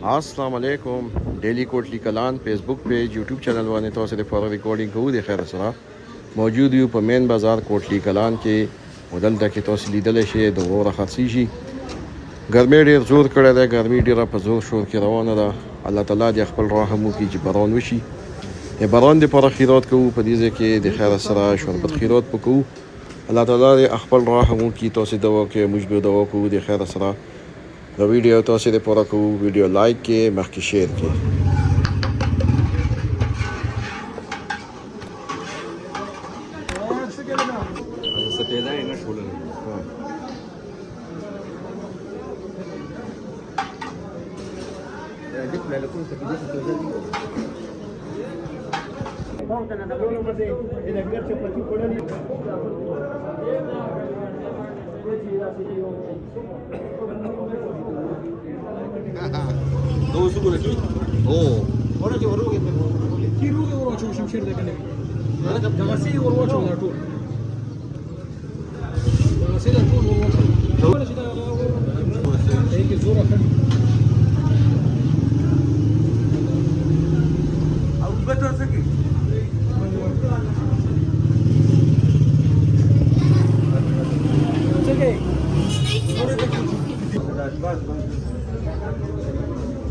अस्सलाम वालेकुम डेली Kotli Kalan Facebook page YouTube channel बाने तौर से फॉर रिकॉर्डिंग को दे खैर सरा मौजूद यू पर मेन बाजार कोटली कलान के मदल तक तो लीदल शे दो और खसी शि गर्मी ډیر زور کړی دی ګرمي ډیره په زور شور کې روانه ده الله تعالی دې خپل رحم وکړي چې باران وشي باران دې پر خیرات کوو په دې ځای کې د خیر سره شربت خیرات وکړو الله تعالی دې خپل رحم وکړي تاسو دوا کې موږ به دوا کوو د خیر سره دا ویډیو تاسو دې پوره کوو ویډیو لایک کې مخکې شیر کې Două suguri aquí. Oh. Ora ce vorbim pe ki ruge ora ce ușim șer de când. Da masi ora ce ora tur. Da masi da tur ora ce. Ora ce da. Ei ki zora kan. Au betul segi. Segi.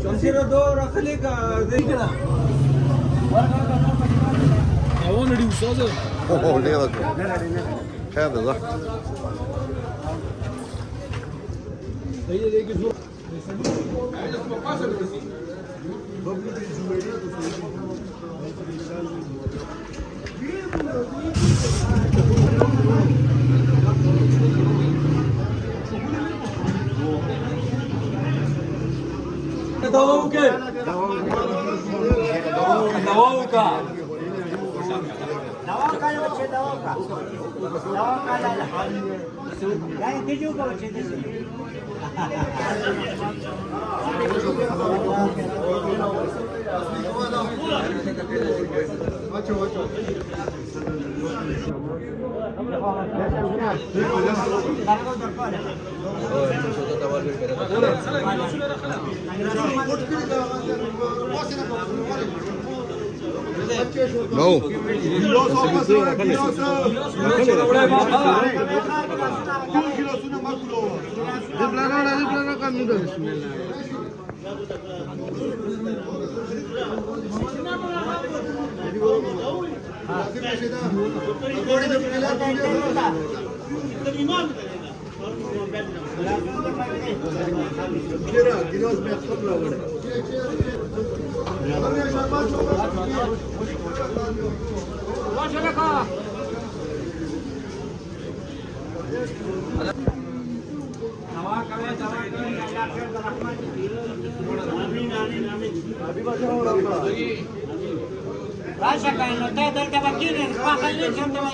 شمسيرة دورة خليك زي كده أوانا دي وصازة اوه ليه ده خير ده هي دي كده دواوكا دواوكا دواوكا يا بچه دواوكا دواوكا لا لا يعني تيجي وكا بچه تيجي No. Rasha ka no te del tabaquín, pa khali chonde ma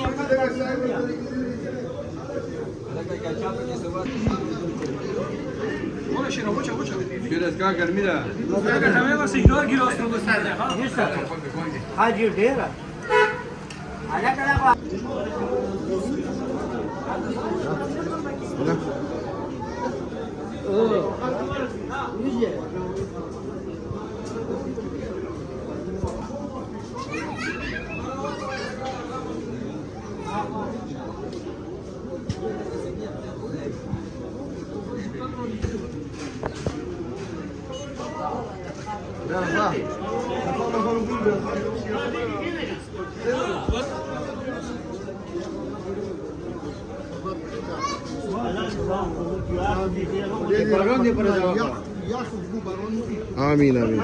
Ora شنو وچه وچه Biraz daha गर्मी da. Aga tamam bas ignore giros to do stare ha Haji dera ala kala ba آمین آمین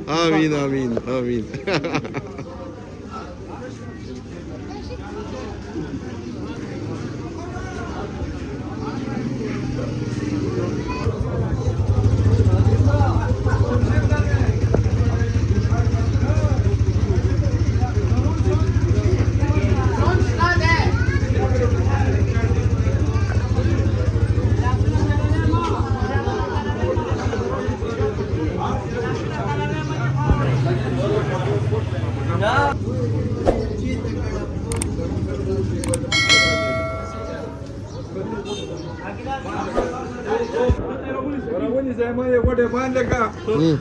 آمین آمین آمین ورونی زما یې وړه باندې کا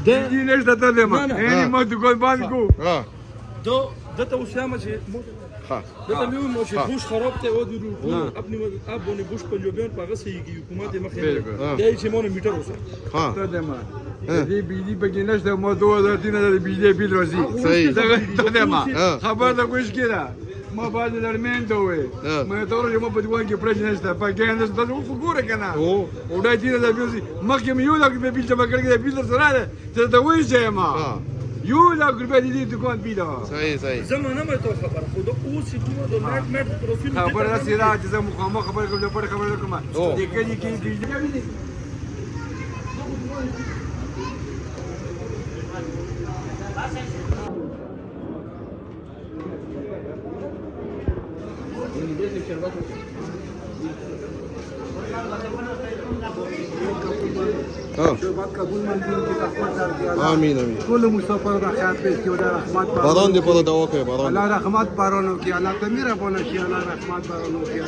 دې نشته ته دما یعنی ما دکان باندې کو ها دته وسامه چې ها دته مې مو چې بوش خراب ته و دي خپل اب باندې بوش پنجابیان په غسیږي حکومت یې مخې دی چې مونږ میټر اوسه ها ته دما دې بيدی پکې نشته ما 2003 د بيدی بیل راځي صحیح ته دما خبر دا کوښ کړه ما بعد درمن ته وې مې تور چې ما په دوه کې پرځ نشته پکې نه ستاسو خو ګوره کنه او دا چې دا بیل مخکې مې یو لا کې بیل جمع کړی بیل سره ده ته ته وې چې ما یو لا کې به دې دکان بیل صحیح صحیح زمانه مې ته خبر خو د اوس کومه د میټ پروفایل خبر راځي را چې زه مخامخ خبر کوم په خبر کوم دې کې کې آمین آمین ټول مسافر د خیر په کې د رحمت باران دې په دعا کوي باران الله رحمت بارانو کې الله تمیر افونه کې الله رحمت بارانو کې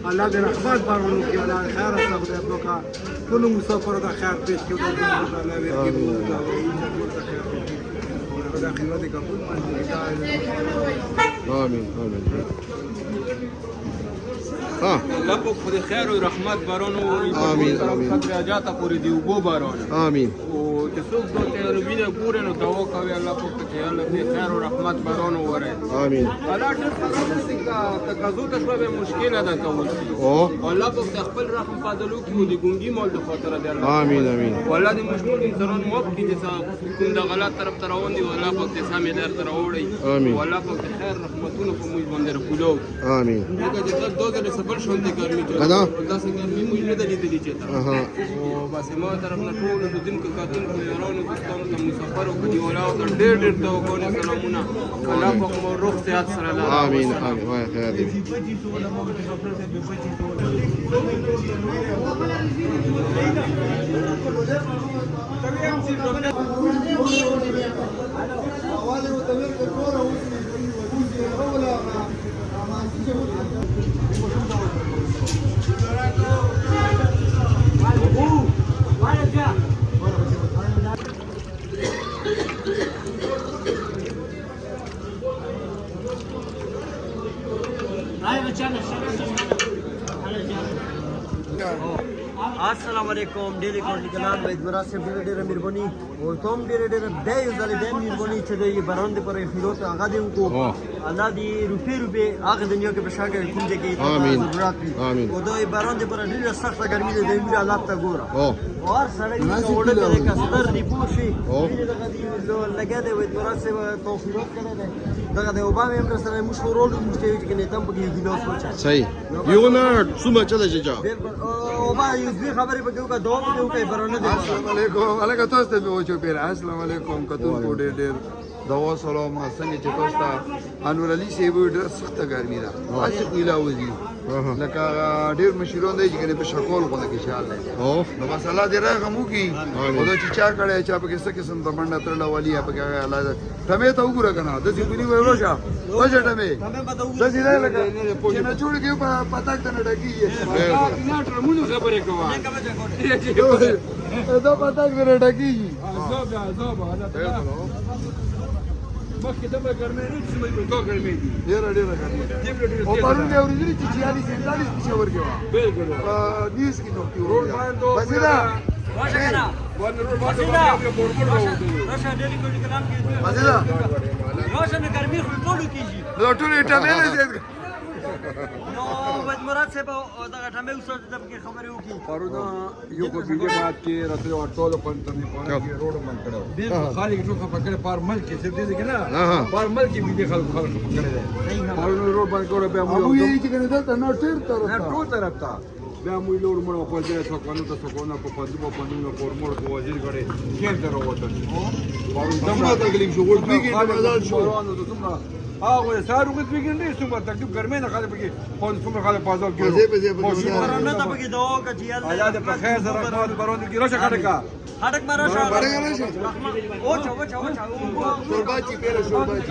الله دې رحمت بارانو کې الله خیر صبر وکړه ټول مسافر د خیر په کې د الله ورکړي د خدمت قبول آمین آمین ها الله په خدای خیر او رحمت بارانو آمین آمین خاطر اجازه پوری دی وګو بارانو آمین او چې څوک دوی ته ویني ګوري نو دعا کوي الله په کې الله دې خیر او رحمت بارانو وره آمین الله ډېر تقاضو ته شوه به مشکل ده کول او الله په خپل رحم فضلو کې د ګونګي مول د خاطر دی الله آمین آمین والله دې مشمول انسانان موږ کې چې کوم د غلط طرف ته روان دي والله په دې سمې لار ته راوړي آمین والله په خیر رحمتونو په موږ باندې راکولو آمین دغه چې دوه د سفر شول دي ګرمي چې انا دا څنګه موږ نه دلیدلی چې اها او بس ما طرف نه ټول د دین کې کاتون په یارانو دوستانو ته مسافر او کدي ولاو ته ډېر توګونه سلامونه الله په مو روح صحت سره الله آمین آمین وای خیر دې السلام علیکم ډېرې کوټې کلام باید مراد صاحب ډېره ډېره مهرباني او ته هم ډېره ډېره بیا یو ځل بیا مهرباني چې دی باران دې پر خیرات هغه دې وکړو الله دې روپې هغه دنیا کې په شا کې کوم ځای کې آمین. ضرورت وي آمین. او دا باران دې پر ډېره سخته ګرمي ده دې حالات ته ګوره او اور سړی دې وړه کې کستر دی پوشي او. دغه دې لګا دی وای مراد صاحب توفیرات کړی دی دغه د اوبا مې هم سره موږ ورول موږ ته چې نه تم په کې ګلاس وچا صحیح یو نه څومره چلا چې جا بالکل اوبا یو ځی خبرې په کې وکړه دوه دې وکړي برونه دې السلام علیکم علیکم تاسو ته به وچو پیر السلام علیکم کتون کو ډېر دوا سلام څنګه چې تاسو ته انور علي صاحب ډېر سخته ګرمي ده اصل ملاوي لکه ډېر مشرون دی چې په شکول غوډه کې شال دی او نو مساله دې راغمو کی او دا چې چا کړه چې په کې څه قسم د منډه ترلا والی په کې الله تمه ته وګوره کنه د دې بني وروشه وځه تمه د دې نه لګا چې نه جوړ کې په پتاک ته نه ډکی نه ترمونو خبرې کوه دا پتاک نه ډکی عذاب مخکې دمه ګرمې نه چې مې په ګرمې دي ډېر ګرمې او پرون یې ورځې چې 46 په شاور کې و بالکل نیوز کې نو کې روډ باندې بس دا واشه کنه باندې روډ باندې بوربور راوځي راشه ډېرې کوټې کلام کې بس دا راشه نه ګرمي خو ټولو کېږي نو ټول ټمې نه زیات نو باید مراد صاحب دغه ټمې اوسه د کې خبرې وکړي پرون یو کو بیګه بات کې راته ټول پنځه نه پونه روډ باندې کړو بالکل خالي ټول په کړه پر ملک کې څه دې کنه پر ملک کې بیګه خلک پکړه ده پرون روډ باندې کړو به مو یو چې کنه دا نه ټول طرف ته بیا موږ لور مړ په دې څو کنه ته څو نه په پدو په پندو په مړ په وزیر غړي کېم درو وته پرون دمه تکلیف شو ور بیګه بدل شو هغه سارو کې بګنده څومره تکلیف ګرمه نه خاله پکې په څومره خاله پازال کې برونه ته پکې دعا وکړه چې الله دې په خیر سره خپل برونه کې راشه کړه خټک مارا اوچا شورباتی پیره شورباتی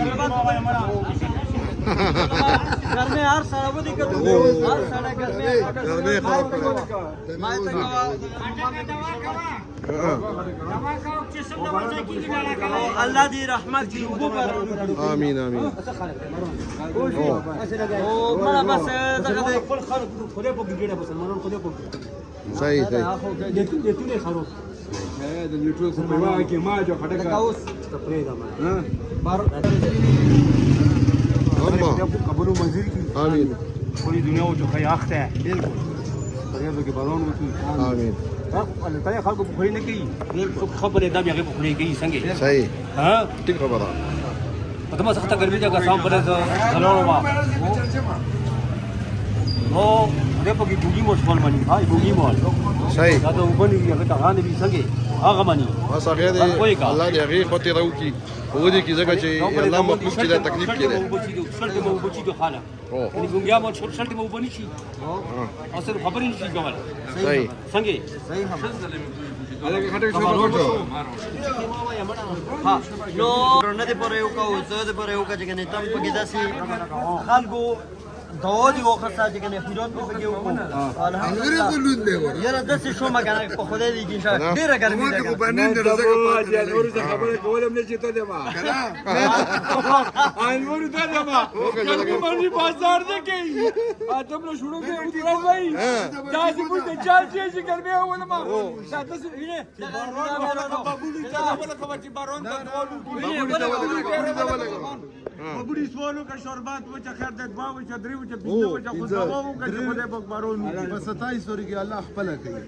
گرمه هر سره ودی کدو هر سره گرمه خراب کړه ما ته الله دې رحمت دې وګو پر امين امين او مړه بس دغه خپل خلک خله په ګډه مسلمانانو خله په صحیح صحیح دې ته خرو د لیټو سره واګي ما جو خټه اوس تپری دا ما بار اما قبولو منزل کی امين پوری دنیا او جو خیاخته بالکل پریادو کې بارون وتی امين الله تعالی خلکو په خوري نه کوي خبرې دا بیا په خوري کوي څنګه صحیح ها ټیک خبره په تاسو څخه ګرمي جګه سام پر سلام ما نو دې په کې ګوګي مو سوال مانی هاي ګوګي مو صحیح دا وبني هغه ته غانې به څنګه هغه مانی بس هغه دې الله دې هغه خو ته راوکی هو دې کې ځکه چې الله مخلوق چې دا تکلیف کړي شرط مو بچي د حاله یعنی ګونګیا مو شرط مو بني شي اصل خبرې نشي کول صحیح څنګه هغه خټه شروع کړو ها نو نه دې پرې یو کا او زه دې پرې یو کا چې کنه تم په کې داسي خلکو دوادي وخت چې کنه خیرات په کې وکړو الحمدلله یاره داسې شو ما کنه په خدای دې ان شاء الله ډیره ګرمي ده نور څه خبره کولم نه چې ته دما انور ته دما باندې بازار نه کوي اتم له شروع کې اترای وای دا چې په چال چې ګرمه ول ما ساته سې وینه بابوری سوالو کا شربات وچا خیر د دوا وچا درې وچا پینځه وچا خو سباو کا چې خدای پاک بارون بس 27 ورګي الله خپل کوي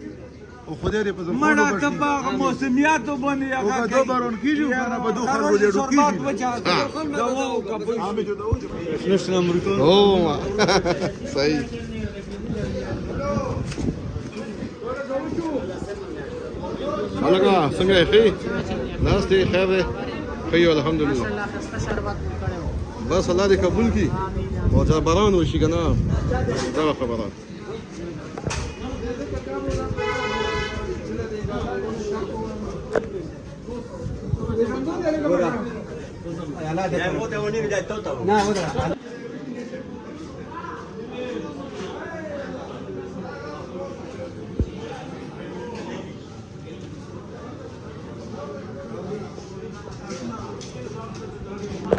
او خدای دې په زمونږ مړه کبا موسمیات باندې هغه او دو بارون کیږي کنه په دوه خلکو دې ډو شربات کیږي وچا دوا کا او صحیح هلکه څنګه یې ښې ناست یې خیر دی ښه یو الحمدلله بس الله دې قبول کړي او چې باران وشي که نه دغه خبره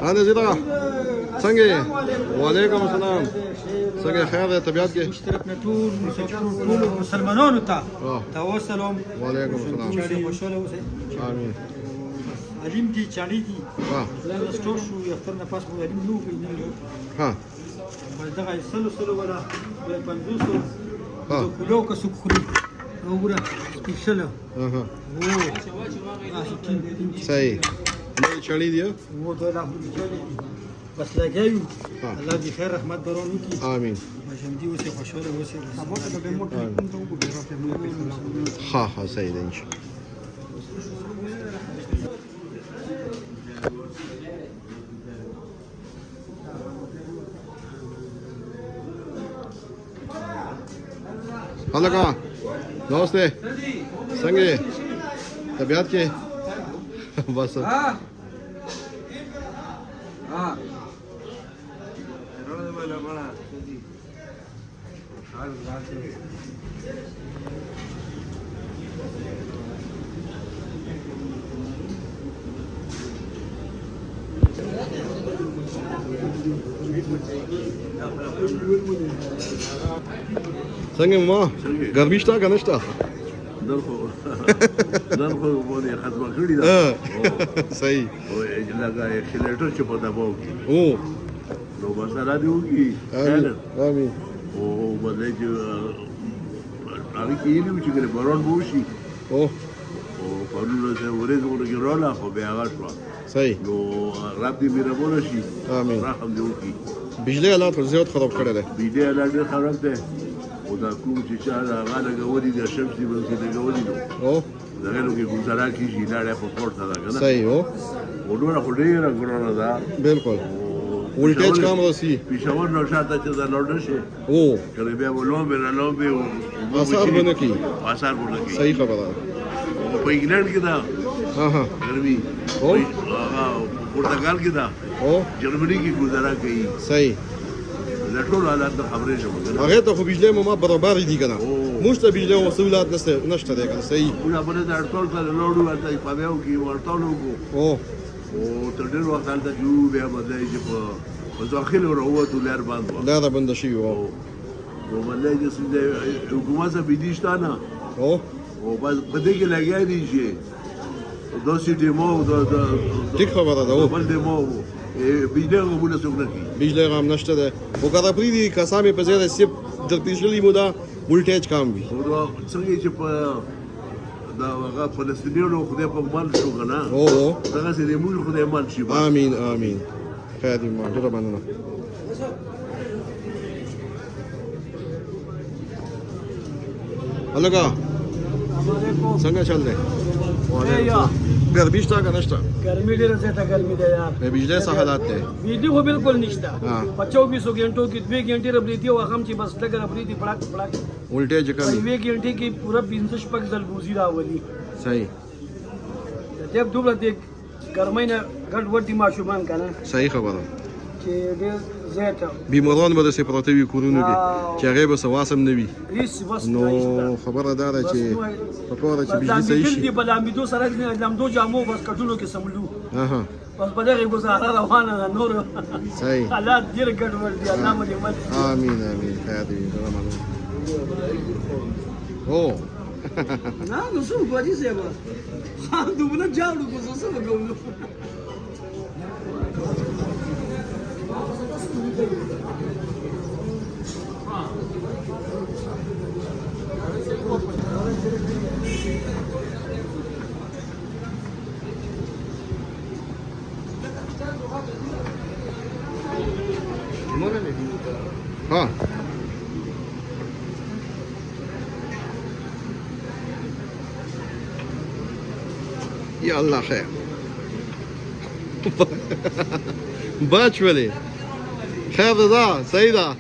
هذا زيدرا څنګه وعلیکم السلام څنګه خیر دی طبیعت کې طرف نه ټول مسلمانانو ته توسلم وعلیکم السلام خوشاله اوسئ امين علیم دي چالي دي ها لا ستور شو یختر نه پاس مو علیم نو کوي نه ها دغه سلو ولا پندوسو ها کلو کا سخري وګوره سپیشل ها او صحیح نو چړې دی وو دا بس لګیو ها. الله دې خیر رحمت برونو کی امين بشم دي اوسه خوشاله اوسه سبوت د به موټ ته وګورئ ها ها صحیح دی ان شاء الله هلکه نمسته څنګه یې طبیعت کې بس څنګه ما ګرمي شته که نشته نن خو باندې ختمه کړې ده صحیح او لکه اکسیلیټر چې په دباو کې او نو بس را دي وکړي امين امين او باندې چې هغه کې یې چې ګره باران وشي او او پرونه څه ورځ ورګي رااله خو بیا هغه شو صحیح نو رب دې مهربان شي امين رحم دې وکړي بجلی حالات ور زیات خراب کړی دی بيدې حالات ډېر خراب دي او دا کوم چې چا هغه لګولي د شمسي باندې لګولي نو او دغه نو کې ګزارا کیږي لاړې په پورته ده کنه صحیح او او ډوره خو ډېره ګرانه ده بالکل ولټیج کم راسي پېښور نو شاته چې دا لوړ شي او کله بیا ولوم به لوم به اثر بنه کی اثر ونه کی صحیح خبره او په انګلند کې دا ها ګرمي او پرتګال کې دا او جرمني کې گزارا کوي صحیح د ټول حالات خبرې شوم هغه ته خو بجلی مو ما برابر دي کنه موږ ته بجلی او سہولت نشته دی کنه صحیح موږ باندې د اړتول سره لوړو ورته په یو کې ورتول وکړو او تر ډېر وخت هلته جو بیا بدلای چې په داخل وروته لار باندې لا دا بند شي او بدلای چې حکومت څخه بيدیشته نه او بس په دې کې لګیا دي چې دوسي ډیمو ټیک خبره ده او بل ډیمو بجلی غوونه څوک نه کوي بجلی غام نشته ده او کله پری دي کسامې په زیاده سیب د پیښلي مودا ولټیج کم وي او دا څنګه چې په دا هغه فلسطینیانو خدای په مال شو کنه او دغه سي موږ خدای مال شي امين امين خیر دې ما ډېر مننه الګا څنګه چل دی ګرمي شته که نشته गर्मी ډیره زیاته ګرمي ده یار د بجلی څه حالات دی बिजली خو بالکل نشته 25 घंटों की 2 घंटे रबरीती او هغه چې بس لګ ربریتی پړک پړک ولټیج کم 2 घंटे کې پورا 500 شپږ ځل ګوزی راولي صحیح دې دوبله دې ګرمۍ نه ګډ وډي ماشومان کنه صحیح خبره چې ډېر زیاته بیماران به داسې پراته وي کورونو کې چې هغې به سواسم نه وي هیڅ بس نو خبره دا ده چې پکار ده چې بجلي صحیح شي دې بلامیدو سره لامدو جامو بس کټونو کې سملو اها بس په دغه گزاره روانه ده نور صحیح حالات ډېر ګډ وډ دي الله مو دې مل امين امين خیر دې او نه نو څه وګورئ زیبا خان دوبله جاړو کو څه وګورم ها یا الله خیر باچ ولی خیر ده صحیح ده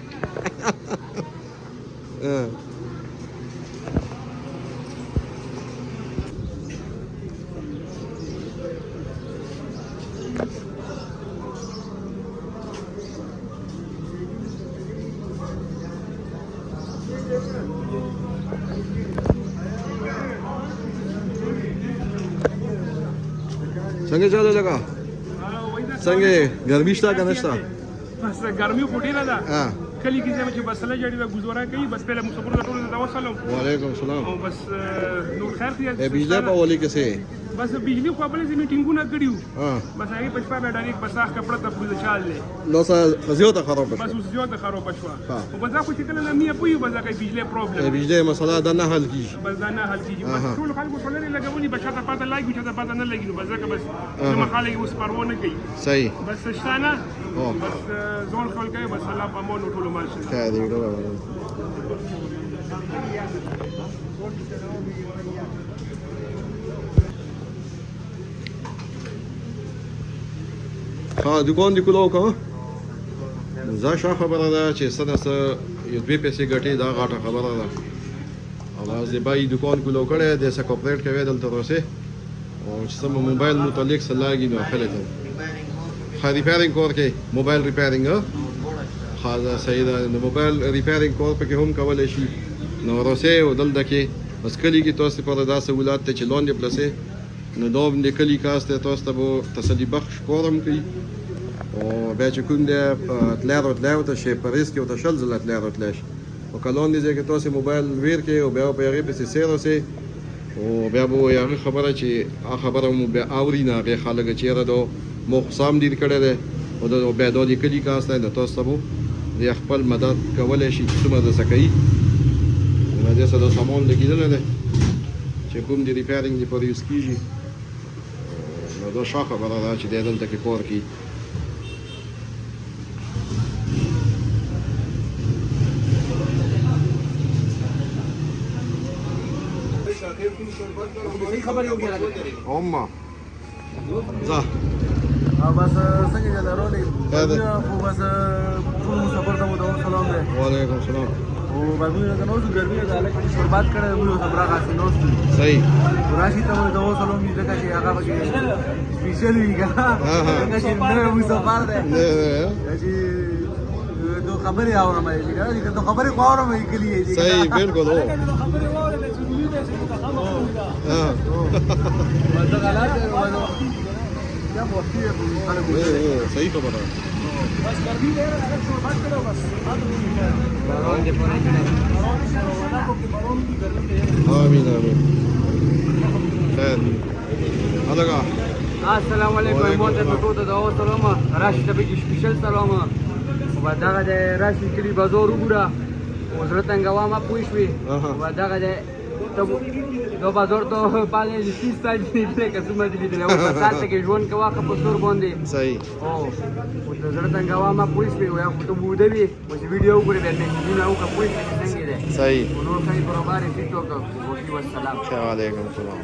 څنګه چاله لگا څنګه ګرمي شته که نشته بس ګرمي خو ډېره ده ها کلی کې چې بسله جوړي د گزاره کوي بس پهله مسافر ته ټول دا وسلام وعلیکم السلام او بس نور خیر دی بجلی په ولي کې څه بس بجلی خو بل زمي ټینګونه کړیو ها بس هغه پښپا به ډایرک بساخ کپړه ته پوز چال له نو څه زیاته خراب بس شو اوس زیاته خراب شو ها. او بس خو چې کله نه مې پوي بس هغه بجلی پرابلم بجلی مسله دا نه حل کیږي بس دا نه حل کیږي بس ټول خلکو ټولنه لګولي بچا ته پته لګي چې ته پته نه لګي نو بس هغه بس نو خلک اوس پروا نه کوي صحیح بس شتانه او بس ځول خلک بس الله په مونږ ټول مال شي خیر دې ها دکان دی کولو کا زه شا خبره ده چې سنه سه یو دوی پیسې ګټي دا غاټه خبره ده او دا بای دکان کولو کړه د څه کوپریټ کوي دلته روسه او چې سم موبایل متعلق سلاګي نو خلک خا ریپیرینګ کور کې موبایل ریپیرینګ خا صحیح ده نو موبایل ریپیرینګ کور په کې هم کولای شي نو روسه او دلته کې بس کلی کې تاسو په دا سہولت ته چلون دي پلسه نو دوم د کلی کاسته تاسو ته تسلی بخش کورم کوي او بیا چې کوم دی تلارو ته شي پریس کې او ته شل زلت تلارو تلاش او کلون دي چې تاسو موبایل ویر کې او بیا په هغه په سیرو سي او بیا به یو خبره چې خبره مو بیا اوري نه به خلک چې را دو مخصام دي کړي ده او د بیا د کلی کاسته د تاسو ته خپل مدد کولای شي چې څومره د سکي نو دې سره سامان لګیدل ده چې کوم دی ریپیرینګ دی په یوز کیږي نو دا شاخه خبره ده چې دلته کې کور کوي Oma. Za. بس څنګه جلارونی هذا خو بس ټول مسافر ته مو سلام دی وعلیکم السلام او باندې نه نو ګرمي ده لکه شربات کړه موږ صبره غاسي نو صحیح راشي ته د اوسلو می ځکه چې هغه به سپیشل وی ګا هغه چې نو مسافر ده چې دو خبرې اورم یې چې دو خبرې اورم یې کلی یې صحیح بالکل هو مزه غلط دی ورو یا موتی خلک صحیح خبره بس ګرمي ډېره ده شربات کړه بس آمین آمین خیر هلکه السلام علیکم محترم ټول ته دا سلام راشد به سپیشل سلام و دغه د راشد کلی بازار وګوره او زړه تنګوا ما پوښوي و دغه د دو بازار ته باندې د 30 سال دې که څومره دې لیدل او په ساعت کې ژوند کوا خو په سور باندې صحیح او د زړه تنګوا ما پوښوي او یا ته بوده وي او ویډیو وګورې به دې نه او کا پوښتنه څنګه ده صحیح نور خیر برابر دي ټیک ټاک او والسلام وعلیکم السلام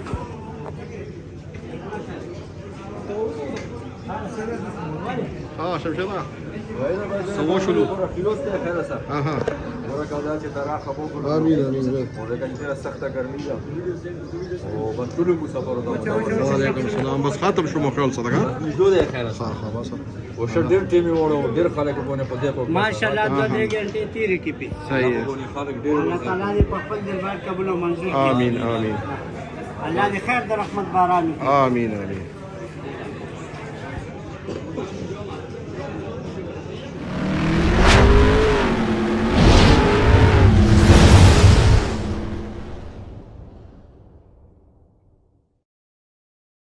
شمشده سوا شلو آها آمین آمین وعلیکم السلام بس ختم شو مخیل صدقه خلاص وشر ډېر ټیمي وړو ډېر خلک په نه پدې کو ماشاءالله 2 घंटे تیرې کې پی صحیح خلک ډېر الله تعالی دې په خپل دربار قبول او منظور کړي آمین آمین الله دې خیر د رحمت باران وکړي آمین آمین